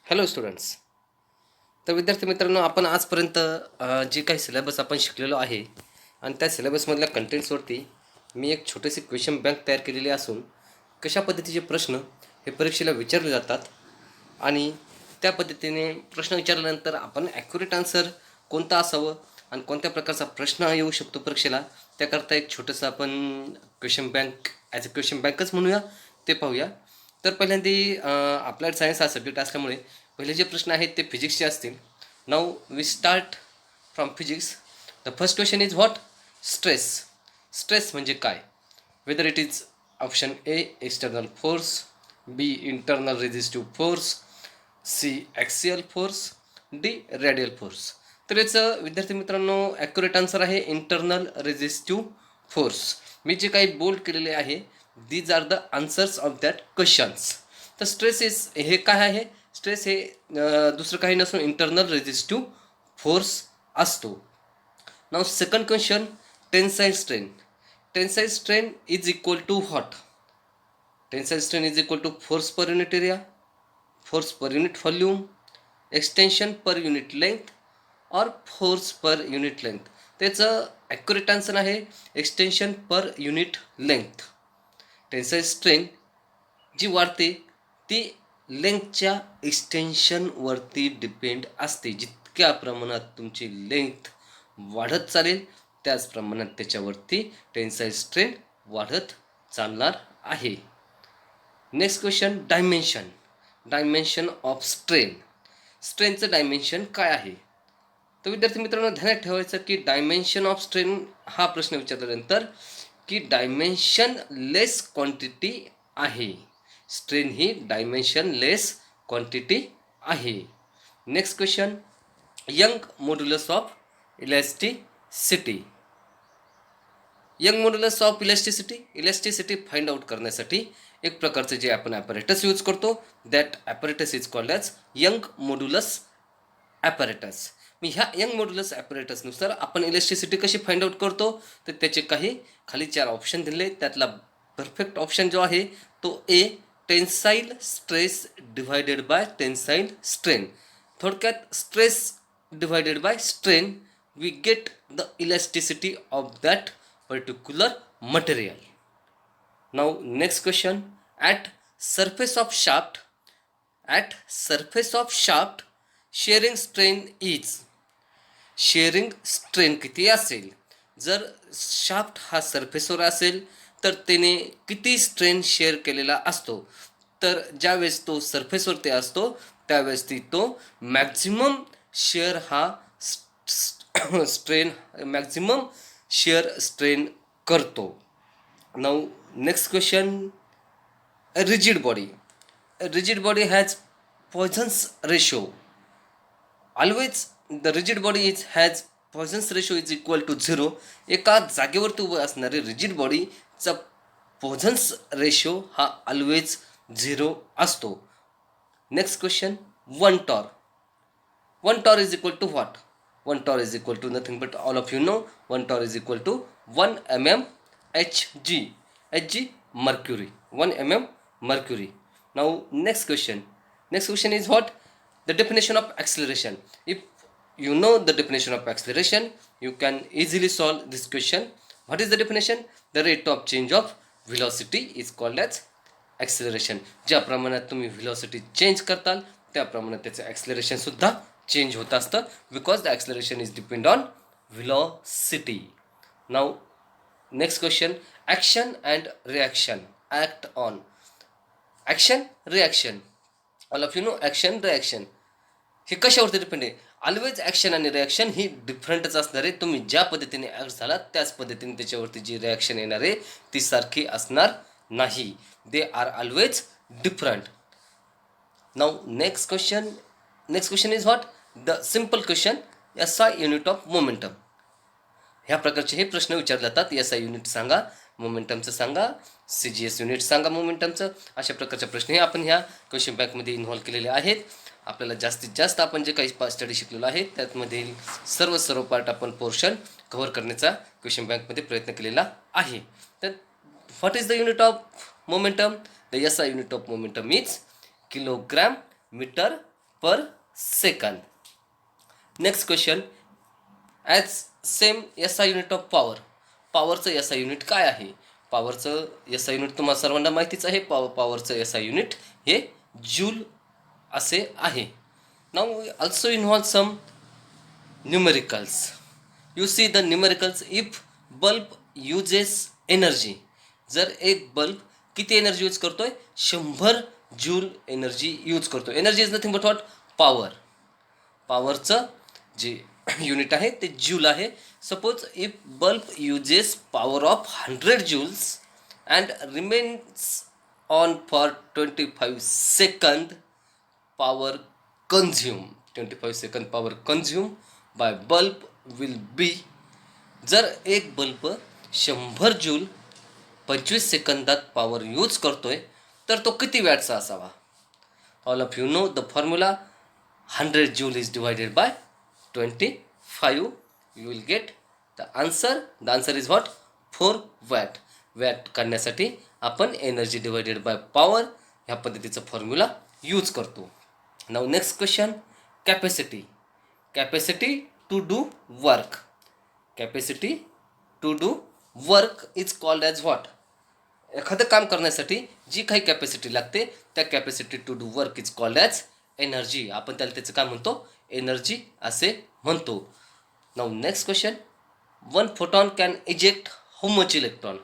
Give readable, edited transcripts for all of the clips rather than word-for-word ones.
Hello students. तर विद्यार्थी मित्रांनो, आपण आजपर्यंत जे काही सिलेबस आपण शिकलेलो आहे आणि त्या सिलेबसमधल्या कंटेंट्सवरती मी एक छोटीशी क्वेश्चन बँक तयार केलेली असून कशा पद्धतीचे प्रश्न हे परीक्षेला विचारले जातात आणि त्या पद्धतीने प्रश्न विचारल्यानंतर आपण ॲक्युरेट आन्सर कोणता असावं आणि कोणत्या प्रकारचा प्रश्न येऊ शकतो परीक्षेला, त्याकरता एक छोटंसं आपण question bank as a question बँकच म्हणूया, ते पाहूया. तर पहिल्यांदा अप्लाइड सायन्स हा सब्जेक्ट असल्यामुळे पहिले जे प्रश्न आहेत ते फिजिक्सचे असतील. Now we start from physics. The first question is what? Stress. Stress म्हणजे काय? Whether it is option A external force, B internal resistive force, C axial force, D radial force. तर याचं विद्यार्थी मित्रांनो ॲक्युरेट आन्सर आहे internal resistive force. मी जे काही बोल्ड केलेले आहे these are the answers of that questions. तर स्ट्रेस इज हे काय आहे? स्ट्रेस हे दुसरं काही नसून इंटरनल रेझिस्टिव्ह फोर्स असतो. Now second question, tensile strain. Tensile strain is equal to what? Tensile strain is equal to force per unit area, force per unit volume, extension per unit length or force per unit length. त्याचं accurate answer आहे extension per unit length. Tensile strain जी वाढते ती लेंथच्या एक्सटेन्शनवरती depend असते. जितक्या प्रमाणात तुमची length वाढत चालेल त्याच प्रमाणात त्याच्यावरती टेन्साईल स्ट्रेन वाढत चालणार आहे. Next question, dimension. Dimension of strain. स्ट्रेनचं डायमेन्शन काय आहे? तर विद्यार्थी मित्रांनो ध्यानात ठेवायचं की डायमेन्शन ऑफ स्ट्रेन हा प्रश्न विचारल्यानंतर की डायमेन्शन लेस क्वांटिटी आहे. स्ट्रेन ही डायमेन्शन लेस क्वांटिटी आहे. Next question, Young modulus of elasticity. Young modulus of elasticity find out करण्यासाठी एक प्रकारचे जे आपण ॲपरेटस यूज करतो that apparatus is called as Young modulus apparatus. मी ह्या यंग मॉड्युलस ॲपरेटसनुसार आपण इलेक्ट्रिसिटी कशी फाइंड आउट करतो तर त्याचे काही खाली 4 ऑप्शन दिले. त्यातला परफेक्ट ऑप्शन जो आहे तो A, tensile stress divided by tensile strain. थोडक्यात stress divided by strain we get the elasticity of that particular material. Now next question, at surface of shaft, at surface of shaft shearing strain is. Shearing strain किती असेल? जर shaft हा सरफेसवर असेल तर त्याने किती स्ट्रेन शेअर केलेला असतो? तर ज्यावेळेस तो सरफेसवरती असतो त्यावेळेस तो मॅक्झिमम शेअर हा स्ट्रेन मॅक्झिमम शेअर स्ट्रेन करतो. Now next question, rigid body. Rigid body has Poisson's ratio. Always the rigid body has Poisson's ratio is equal to 0. एका जागेवरती उभं असणारे रिजिड बॉडीचा पॉयझन्स रेशो हा ऑलवेज 0 असतो. Next question, one torr. One torr is equal to what? One torr is equal to nothing but all of you know one torr is equal to 1 mm Hg. Hg mercury, 1 mm mercury. Now next question is what? The definition of acceleration. If you know the definition of acceleration you can easily solve this question. What is the definition? The rate of change of velocity is called as acceleration. ज्या प्रमाणात तुम्ही velocity change करताल त्या प्रमाणात त्याचं acceleration सुद्धा change होत असतं because the acceleration is depend on velocity. Now next question, action and reaction. Act on. Action reaction, all of you no action reaction हे कशावरती डिपेंड आहे? ऑलवेज ॲक्शन आणि रिॲक्शन ही डिफरंटच असणार आहे. तुम्ही ज्या पद्धतीने ॲक्ट झाला त्याच पद्धतीने त्याच्यावरती जी रिॲक्शन येणार आहे ती सारखी असणार नाही. They are always different. Now next question is what? The simple question, SI unit of momentum. ह्या प्रकारचे हे प्रश्न विचारले जातात. SI युनिट सांगा, मोमेंटमचं सांगा, CGS युनिट सांगा मोमेंटमचं. अशा प्रकारचे प्रश्न हे आपण ह्या क्वेश्चन बँकमध्ये इन्व्हॉल्व केलेले आहेत. आपल्याला जास्तीत जास्त आपण जे काही स्टडी शिकलेलो आहे त्यामधील सर्व पार्ट आपण पोर्शन कव्हर करण्याचा क्वेश्चन बँकमध्ये प्रयत्न केलेला आहे. तर what is the unit of momentum? द SI unit of momentum is kilogram metre per second. Next question, as same S I unit of power. पॉवरचं एस आय युनिट काय आहे? पॉवरचं एस आय युनिट तुम्हाला सर्वांना माहितीच आहे. पॉवरचं एस आय युनिट हे जूल असे आहे. Now also involve some numericals. You see the numericals if bulb uses energy. जर एक बल्ब किती एनर्जी यूज करतोय? 100 जूल एनर्जी यूज करतो. Energy is nothing but what? Power. पॉवरचं जे युनिट आहे ते जूल आहे. Suppose if bulb uses power of 100 joules and remains on for 25 second, power consume 25 second power consume bye bulb will be. जर एक bulb 100 joule 25 सेकंदात power use करतोय तर तो किती वॅटचा असावा? All of you know the formula. 100 joule is divided by 25. You will get the answer. The answer is what? 4 watt. Watt काढण्यासाठी आपण एनर्जी डिवायडेड बाय पॉवर ह्या पद्धतीचा फॉर्म्युला यूज करतो. Now next question, capacity. Capacity to do work. Capacity to do work is called as what? एखादं काम करण्यासाठी जी काही कॅपॅसिटी लागते त्या capacity to do work is called as energy. आपण त्याला त्याचं काय म्हणतो? एनर्जी असे म्हणतो. Now next question, one photon can eject how much electron?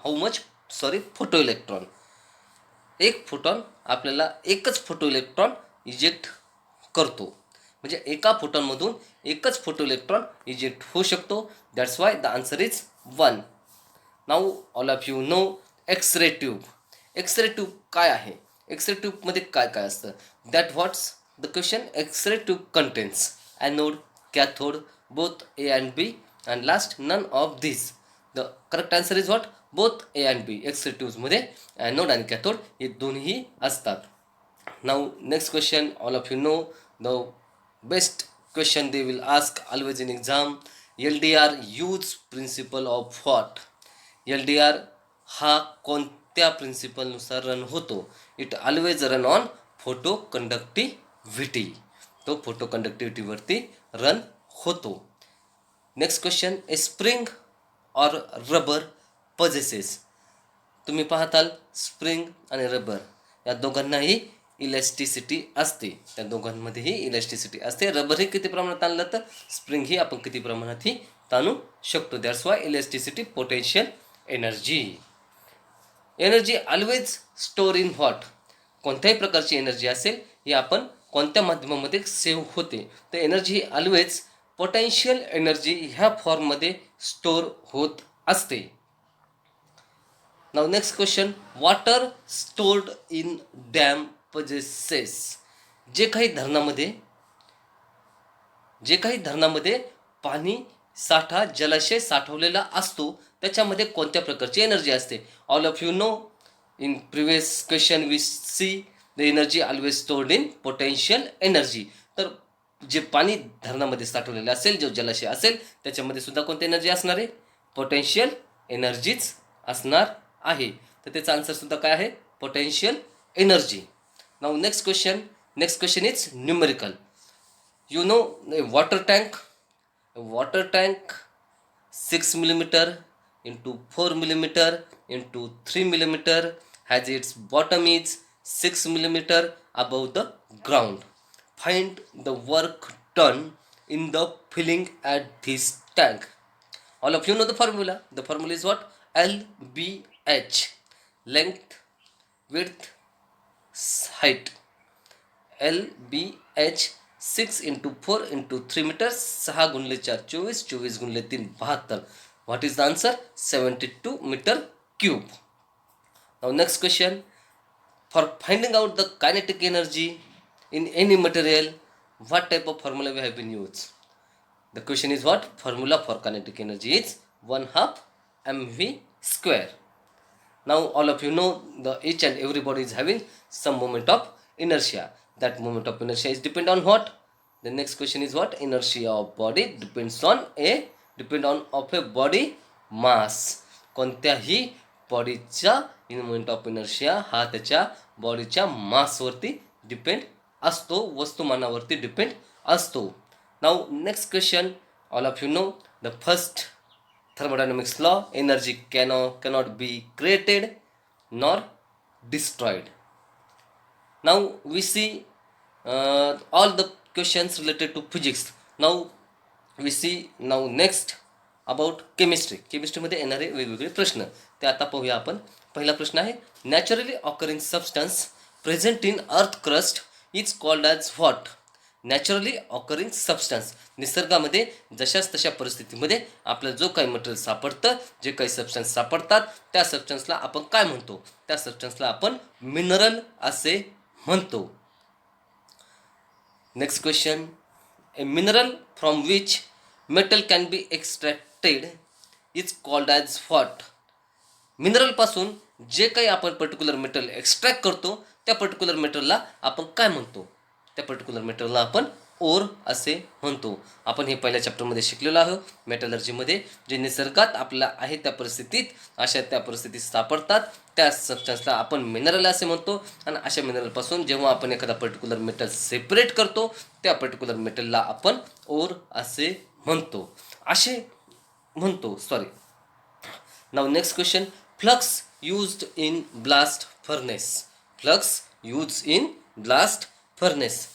Photo electron. एक फोटॉन आपल्याला एकच फोटो इलेक्ट्रॉन इजेक्ट करतो. म्हणजे एका फोटॉनमधून एकच फोटो इलेक्ट्रॉन इजेक्ट होऊ शकतो. That's why the answer is 1. Now all of you know X-ray tube. X-ray tube काय आहे? एक्स-रे ट्यूबमध्ये काय काय असतं? That what's the question. X-ray tube contains anode, cathode, both A and B, and last none of this. The correct answer is what? Both A and B. X-ray ट्यूब्समध्ये anode आणि cathode हे दोन्ही असतात. Now next question, all of you know the best question they will ask always in exam. LDR use principle of what? LDR हा कोणत्या प्रिन्सिपलनुसार run होतो? It always run on photo conductivity. तो photo कंडक्टिव्हिटीवरती run होतो. Next question, a spring or rubber possesses. तुम्ही पाहताल spring आणि रबर या दोघांनाही इलॅस्टिसिटी असते. त्या दोघांमध्येही इलॅस्टिसिटी असते. रबर हे किती प्रमाणात ताणलं तर स्प्रिंग ही आपण किती प्रमाणातही ताणू शकतो. That's Y elasticity, potential energy. Energy always store in what? कोणत्याही प्रकारची एनर्जी असेल ही आपण कोणत्या माध्यमामध्ये सेव्ह होते? तर एनर्जी ऑलवेज पोटेन्शियल एनर्जी ह्या फॉर्ममध्ये स्टोअर होत असते. Now next question, water stored in dam possesses. जे काही धरणामध्ये पाणी साठा, जलाशय साठवलेला असतो त्याच्यामध्ये कोणत्या प्रकारची एनर्जी असते? All of you know in previous question we see the energy always stored in potential energy. तर जे पाणी धरणामध्ये साठवलेलं असेल, जो जलाशय असेल त्याच्यामध्ये सुद्धा कोणती एनर्जी असणार आहे? पोटेन्शियल एनर्जीच असणार आहे. तर त्याचा आन्सर सुद्धा काय आहे? Potential energy. Now next question is numerical. You know water tank 6 millimeter into 4 millimeter into 3 millimeter has its bottom is 6 millimeter above the ground. Find the work done in the filling at this tank. All of you know the formula. The formula is what? LBH. Length, width, height. LBH 6 into 4 into 3 meters. 6 गुणिले 4 24, 24 गुणिले 3 72. What is the answer? 72 meter cube. Now next question. For finding out the kinetic energy in any material, what type of formula we have been used? The question is what? Formula for kinetic energy is 1/2 mv square. Now all of you know the each and every body is having some moment of inertia. That moment of inertia is depend on what? The next question is what? Inertia of body depend on of a body mass. कोणत्याही बॉडीचा moment of inertia हा त्याच्या बॉडीच्या मासवरती depend असतो, वस्तुमानावरती depend असतो. Now next question, all of you know the first thermodynamics law, energy cannot be created nor destroyed. Now we see all the questions related to physics. Now we see now next about chemistry मध्ये येणारे वेगवेगळे प्रश्न ते आता पाहूया आपण. पहिला प्रश्न आहे, naturally occurring substance present in earth crust is called as what. Naturally occurring substance, निसर्गामध्ये जशाच तशा परिस्थितीमध्ये आपल्याला जो काही मटेरियल सापडतं, जे काही सबस्टन्स सापडतात, त्या सबस्टन्सला आपण काय म्हणतो? त्या सबस्टन्सला आपण मिनरल असे म्हणतो. Next question, a mineral from which metal can be extracted is called as what. मिनरलपासून जे काही आपण पर्टिक्युलर मेटल एक्स्ट्रॅक्ट करतो, त्या पर्टिक्युलर मेटलला आपण काय म्हणतो? त्या पर्टिक्युलर मेटलला आपण ओर असे म्हणतो. आपण हे पहिल्या चॅप्टरमध्ये शिकलेलो आहोत. मेटलर्जीमध्ये जे निसर्गात आपल्या आहे त्या परिस्थितीत, अशा त्या परिस्थितीत सापडतात, त्या सबस्टन्सला आपण मिनरल असे म्हणतो. आणि अशा मिनरलपासून जेव्हा आपण एखादा पर्टिक्युलर मेटल सेपरेट करतो, त्या पर्टिक्युलर मेटलला आपण ओर असे म्हणतो. Now next question, flux used in blast furnace. Flux use in blast furnace.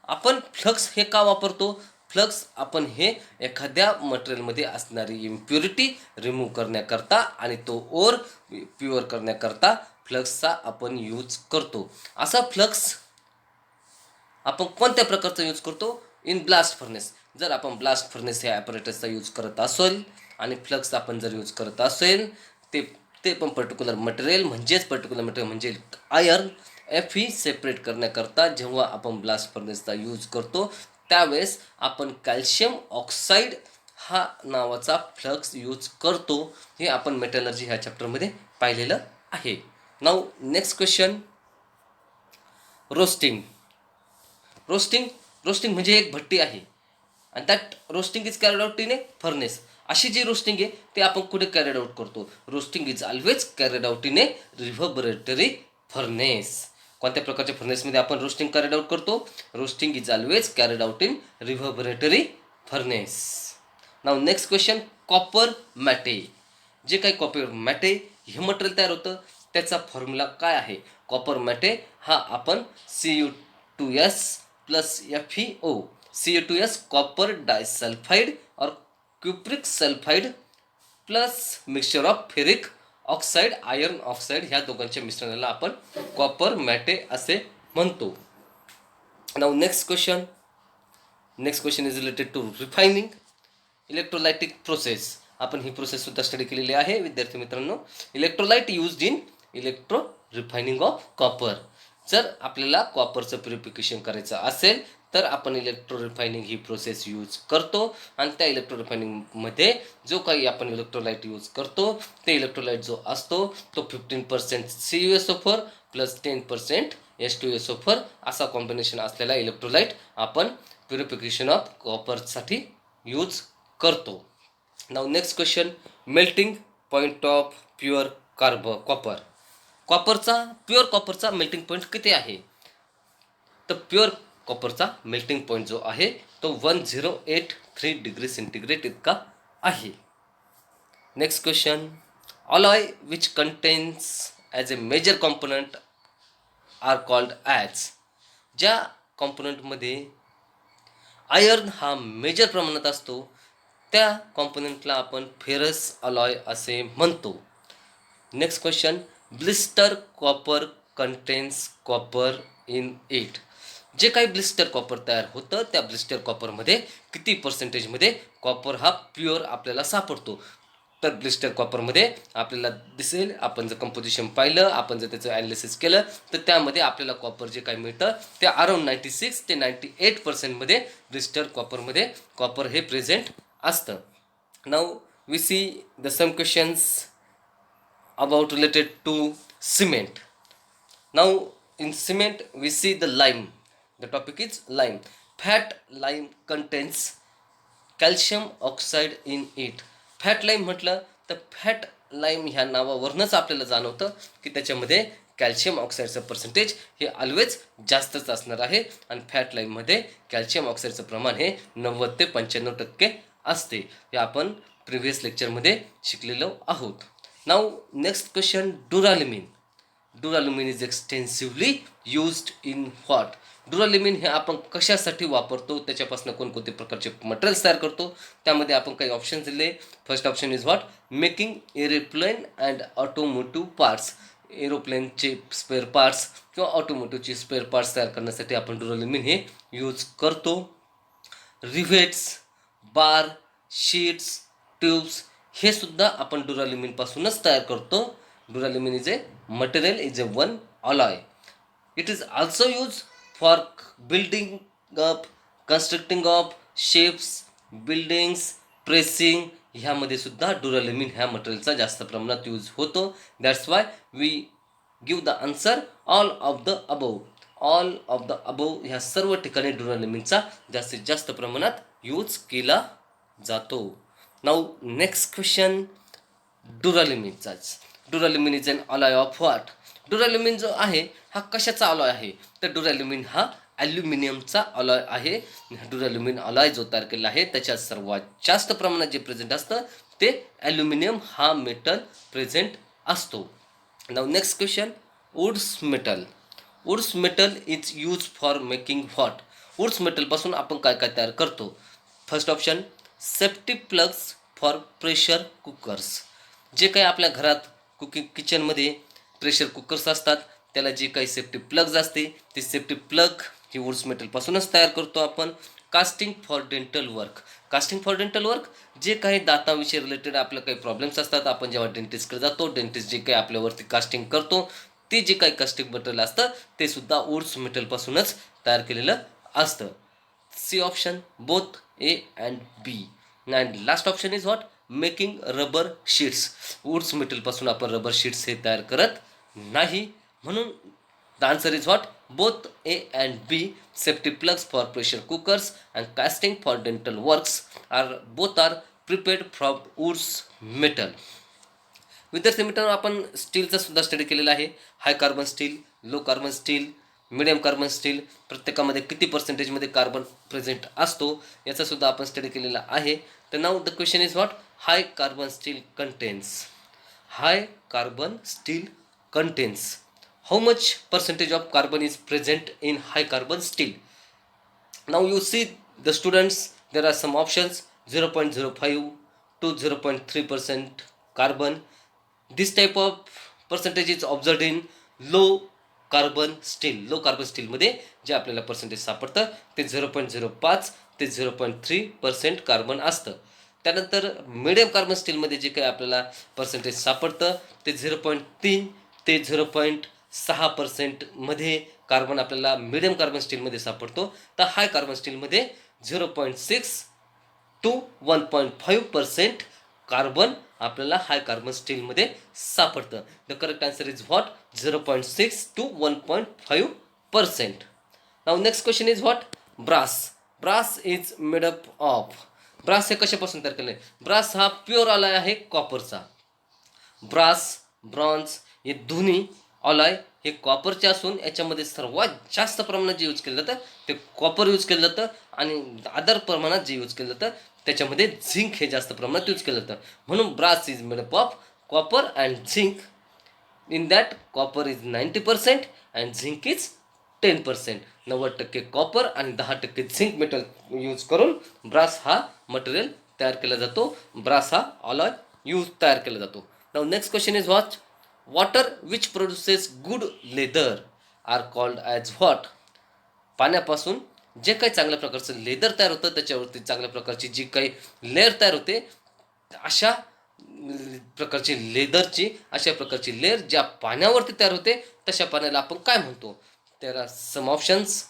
आपण फ्लक्स हे का वापरतो? फ्लक्स आपण हे एखाद्या मटेरियलमध्ये असणारी इम्प्युरिटी रिमूव्ह करण्याकरता आणि तो ओर प्युअर करण्याकरता फ्लक्सचा आपण यूज करतो. असा फ्लक्स आपण कोणत्या प्रकारचा यूज करतो? In blast furnace. जर आपण ब्लास्ट फर्नेस ह्या ॲपरेटसचा यूज करत असेल आणि फ्लक्स आपण जर यूज करत असेल, ते पण पर्टिक्युलर मटेरियल म्हणजे आयर्न Fe सेपरेट करण्याकरता जेव्हा आपण ब्लास्ट फर्नेसचा यूज करतो, त्यावेळेस आपण कॅल्शियम ऑक्साईड हा नावाचा फ्लक्स यूज करतो. हे आपण मेटलर्जी ह्या चॅप्टरमध्ये पाहिलेलं आहे. नाव नेक्स्ट क्वेश्चन, रोस्टिंग म्हणजे एक भट्टी आहे आणि that roasting is carried out in a furnace. अशी जी रोस्टिंग आहे ते आपण कुठे कॅरिड आउट करतो? Roasting is always carried out in a reverberatory furnace. कोणत्या प्रकारच्या फर्नेसमध्ये आपण रोस्टिंग कॅरिड आउट करतो? Roasting is always carried out in reverberatory furnace. Now next question, copper matte. जे काही कॉपर मॅटे हे मटेरियल तयार होतं, त्याचा फॉर्म्युला काय आहे? कॉपर मॅटे हा आपण Cu2s plus FeO, Cu2s copper disulphide और cupric sulphide plus mixture of ferric oxide, iron oxide, ह्या दोघांच्या मिश्रणाला आपण कॉपर मॅटे असे म्हणतो. Now next question is related to refining electrolytic process. आपण ही प्रोसेस सुद्धा स्टडी केलेली आहे विद्यार्थी मित्रांनो. Electrolyte used in electro refining of copper. जर आपल्याला कॉपरचं प्युरिफिकेशन करायचं असेल तर आपण इलेक्ट्रो रिफायनिंग ही प्रोसेस यूज करतो. आणि त्या इलेक्ट्रो रिफायनिंगमध्ये जो काही आपण इलेक्ट्रोलाइट यूज करतो, ते इलेक्ट्रोलाइट जो असतो तो 15% CuSO4 प्लस 10% H2SO4 असा कॉम्बिनेशन असलेला इलेक्ट्रोलाइट आपण प्युरिफिकेशन ऑफ कॉपरसाठी यूज करतो. Now next question, melting point of pure copper. Pure कॉपरचा मेल्टिंग पॉईंट किती आहे? तर प्युअर कॉपरचा मेल्टिंग पॉईंट जो आहे तो 1083 डिग्री सेंटीग्रेड इतका आहे. Next question, alloy which contains as a major component are called as. ज्या कॉम्पोनंटमध्ये आयर्न हा मेजर प्रमाणात असतो, त्या कॉम्पोनंटला आपण फेरस अलॉय असे म्हणतो. Next question, blister copper contains copper in it. जे काही ब्लिस्टर कॉपर तयार होतं, त्या ब्लिस्टर कॉपरमध्ये किती पर्सेंटेजमध्ये कॉपर हा प्युअर आपल्याला सापडतो? तर ब्लिस्टर कॉपरमध्ये आपल्याला दिसेल, आपण जर कंपोजिशन पाहिलं, आपण जर त्याचं ॲनालिसिस केलं, तर त्यामध्ये आपल्याला कॉपर जे काही मिळतं ते अराउंड 96 ते 98% ब्लिस्टर कॉपरमध्ये कॉपर हे प्रेझेंट असतं. Now we see the some questions about related to cement. Now in cement we see the lime. The topic is lime. Fat lime contains calcium oxide in it. Fat lime म्हटलं तर fat lime ह्या नावावरूनच आपल्याला जाणवतं की त्याच्यामध्ये calcium ऑक्साईडचं percentage हे always जास्तच असणार आहे आणि फॅट लाईममध्ये कॅल्शियम ऑक्साईडचं प्रमाण हे 90 ते 95% असते. हे आपण प्रिव्हियस लेक्चरमध्ये शिकलेलो आहोत. Now next question, duralumin. Duralumin is extensively used in what? Duralumin हे आपण कशासाठी वापरतो, त्याच्यापासून कोणकोणते प्रकारचे मटेरियल्स तयार करतो, त्यामध्ये आपण काही ऑप्शन दिले. First option is what? Making aeroplane and automotive parts. एरोप्लेनचे स्पेअर पार्ट्स किंवा ऑटोमोटिव्हचे स्पेअर पार्ट्स तयार करण्यासाठी आपण ड्युरालिमिन हे यूज करतो. रिव्हेट्स, बार, शीट्स, ट्यूब्स हे सुद्धा आपण ड्युरालिमिनपासूनच तयार करतो. Duralumin is a material, is a one alloy. It is also used for building up, constructing of shapes, buildings, pressing. ह्यामध्ये सुद्धा ड्युरालिमिन ह्या मटेरियलचा जास्त प्रमाणात यूज होतो. That's why we give the answer all of the above. All of the above ह्या सर्व ठिकाणी ड्युरालिमिनचा जास्तीत जास्त प्रमाणात यूज केला जातो. नाऊ नेक्स्ट क्वेश्चन, ड्युरालिमिनचाच. Duralumin is an alloy of what? Duralumin जो आहे हा कशाचा अलॉय आहे? तर ड्युरालिमिन हा ॲल्युमिनियमचा अलॉय आहे. ड्युरालिमिन अलॉय जो तयार केला आहे त्याच्यात सर्वात जास्त प्रमाणात जे प्रेझेंट असतं ते ॲल्युमिनियम हा मेटल प्रेझेंट असतो. Now next question, Wood's metal. Wood's metal is use for making what? Wood's मेटलपासून आपण काय काय तयार करतो? First option, safety plugs for pressure cookers. जे काही आपल्या घरात किचनमध्ये प्रेशर कुकर्स असतात त्याला जे काही सेफ्टी प्लग्स असते ते सेफ्टी प्लग ही वुड्स मेटलपासूनच तयार करतो आपण. Casting for dental work. Casting for dental work, जे काही दाताविषयी रिलेटेड आपले काही प्रॉब्लेम्स असतात, आपण जेव्हा डेंटिस्टकडे जातो, डेंटिस्ट जे काही आपल्यावरती कास्टिंग करतो ते जे काही कास्टिंग मटेरियल असतं ते सुद्धा वुड्स मेटलपासूनच तयार केलेलं असतं. C option, both A and B. And last option is what? Making rubber sheets. Wood's मेटलपासून आपण रबर शीट्स हे तयार करत नाही. म्हणून the answer is what? Both A and B. Safety plugs for pressure cookers and casting for dental works are both are prepared from Wood's metal. विद्यार्थी मित्रांनो, आपण स्टीलचा सुद्धा स्टडी केलेला आहे. High carbon steel, low carbon steel, medium carbon steel, प्रत्येकामध्ये किती पर्सेंटेजमध्ये carbon present असतो याचा सुद्धा आपण स्टडी केलेला आहे. तर now the question is what? High carbon steel contains. High carbon steel contains how much percentage of carbon is present in high carbon steel? Now you see the students, there are some options: 0.05 to 0.3% carbon. This type of percentage is observed in low carbon steel. Low carbon स्टीलमध्ये जे आपल्याला percentage सापडतं ते 0.05 ते 0.3% carbon असतं. त्यानंतर medium carbon स्टीलमध्ये जे काही आपल्याला पर्सेंटेज सापडतं ते 0.3 ते 0.6% मध्ये कार्बन आपल्याला मिडियम कार्बन स्टीलमध्ये सापडतो. तर हाय कार्बन स्टीलमध्ये 0.6 टू 1.5% कार्बन आपल्याला हाय कार्बन स्टीलमध्ये सापडतं. The correct answer is what? 0.6 to 1.5%. Now next question is what? Brass. Brass is made up of. Brass हे कशापासून तयार केलं आहे? ब्रास हा प्युअर अलॉय आहे कॉपरचा. ब्रास, ब्रॉन्झ हे दोन्ही अलॉय हे कॉपरचे असून याच्यामध्ये सर्वात जास्त प्रमाणात जे यूज केलं जातं ते कॉपर यूज केलं जातं आणि अदर प्रमाणात जे यूज केलं जातं त्याच्यामध्ये झिंक हे जास्त प्रमाणात यूज केलं जातं. म्हणून brass is made up of copper and zinc. In that copper is 90% and zinc is 10%. 90% copper आणि 10% झिंक मेटल यूज करून ब्रास हा मटेरियल तयार केला जातो. ब्रास हा अलॉय यूज तयार केला जातो. Now next question is what? Water which produces good lather are called as what? पाण्यापासून जे काही चांगल्या प्रकारचं लेदर तयार होतं त्याच्यावरती चांगल्या प्रकारची जी काही लेअर तयार होते अशा प्रकारची लेदरची अशा प्रकारची लेअर ज्या पाण्यावरती तयार होते तशा पाण्याला आपण काय म्हणतो? There are some options: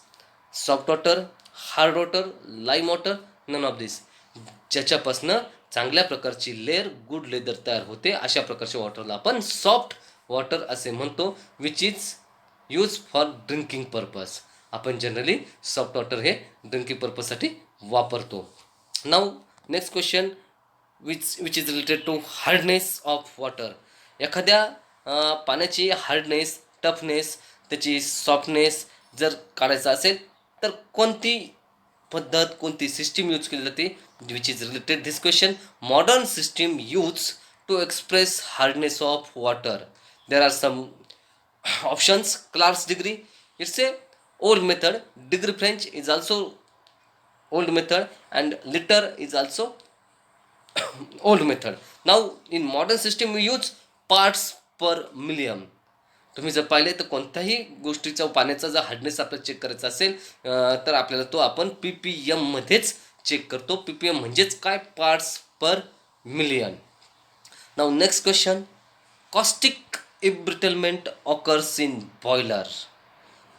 soft water, hard water, lime water, none of this. ज्याच्यापासनं चांगल्या प्रकारची लेअर गुड लेदर तयार होते अशा प्रकारच्या वॉटरला आपण सॉफ्ट वॉटर असे म्हणतो. Which is use for drinking purpose. आपण जनरली सॉफ्ट वॉटर हे ड्रिंकिंग पर्पजसाठी वापरतो. Now next question which is related to hardness of water. एखाद्या पाण्याची हार्डनेस टफनेस, त्याची सॉफ्टनेस जर काढायचा असेल तर कोणती पद्धत, कोणती सिस्टीम यूज केली जाते, which is related this question. Modern system use to express hardness of water. There are some options. Clark's degree, it's a old method. Degree French is also old method, and liter is also old method. Now in modern system we use parts per million. तुम्ही जर पाहिले तर कोणत्याही गोष्टीचा पाण्याचा जर hardness आपल्याला check करायचा असेल तर आपल्याला तो आपण PPM मध्येच चेक करतो. PPM म्हणजेच काय, parts per million. Now next question. Caustic embrittlement occurs in boiler.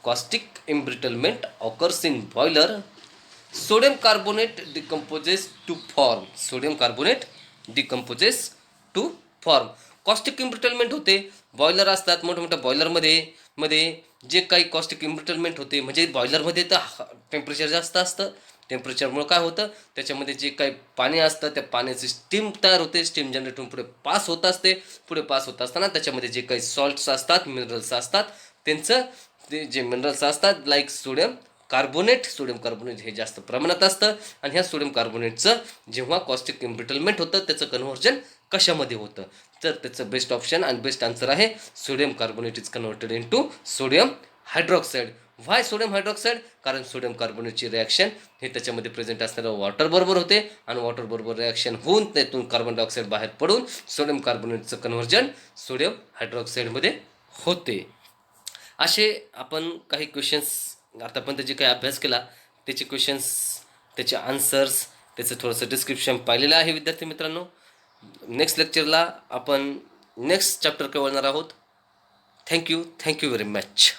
Caustic embrittlement occurs in boiler. Sodium carbonate decomposes to form. Sodium carbonate decomposes to form. Caustic embrittlement होते, boiler असतात मोठमोठ्या बॉयलरमध्ये जे काही caustic embrittlement होते, म्हणजे बॉयलरमध्ये तर temperature जास्त असतं. टेम्परेचरमुळे काय होतं, त्याच्यामध्ये जे काही पाणी असतं त्या पाण्याची स्टीम तयार होते. स्टीम जनरेट होऊन पुढे पास होत असते. पुढे पास होत असताना त्याच्यामध्ये जे काही सॉल्ट्स असतात, मिनरल्स असतात, त्यांचं ते जे मिनरल्स असतात लाईक सोडियम कार्बोनेट हे जास्त प्रमाणात असतं. आणि ह्या सोडियम कार्बोनेटचं जेव्हा कॉस्टिक इम्ब्रिटलमेंट होतं त्याचं कन्व्हर्जन कशामध्ये होतं, तर त्याचं बेस्ट ऑप्शन आणि बेस्ट आन्सर आहे sodium carbonate is converted into sodium hydroxide. Why sodium hydroxide? कारण सोडियम कार्बोनेटची रिॲक्शन हे त्याच्यामध्ये प्रेझेंट असणाऱ्या वॉटर बरोबर होते आणि वॉटर बरोबर रिॲक्शन होऊन त्यातून कार्बन डायऑक्साईड बाहेर पडून सोडियम कार्बोनेटचं कन्व्हर्जन सोडियम हायड्रॉक्साईडमध्ये होते. असे आपण काही क्वेश्चन्स आतापर्यंत जे काही अभ्यास केला त्याचे क्वेश्चन्स, त्याचे आन्सर्स, त्याचं थोडंसं डिस्क्रिप्शन पाहिलेलं आहे विद्यार्थी मित्रांनो. नेक्स्ट लेक्चरला आपण नेक्स्ट चॅप्टर वळणार आहोत. Thank you very much.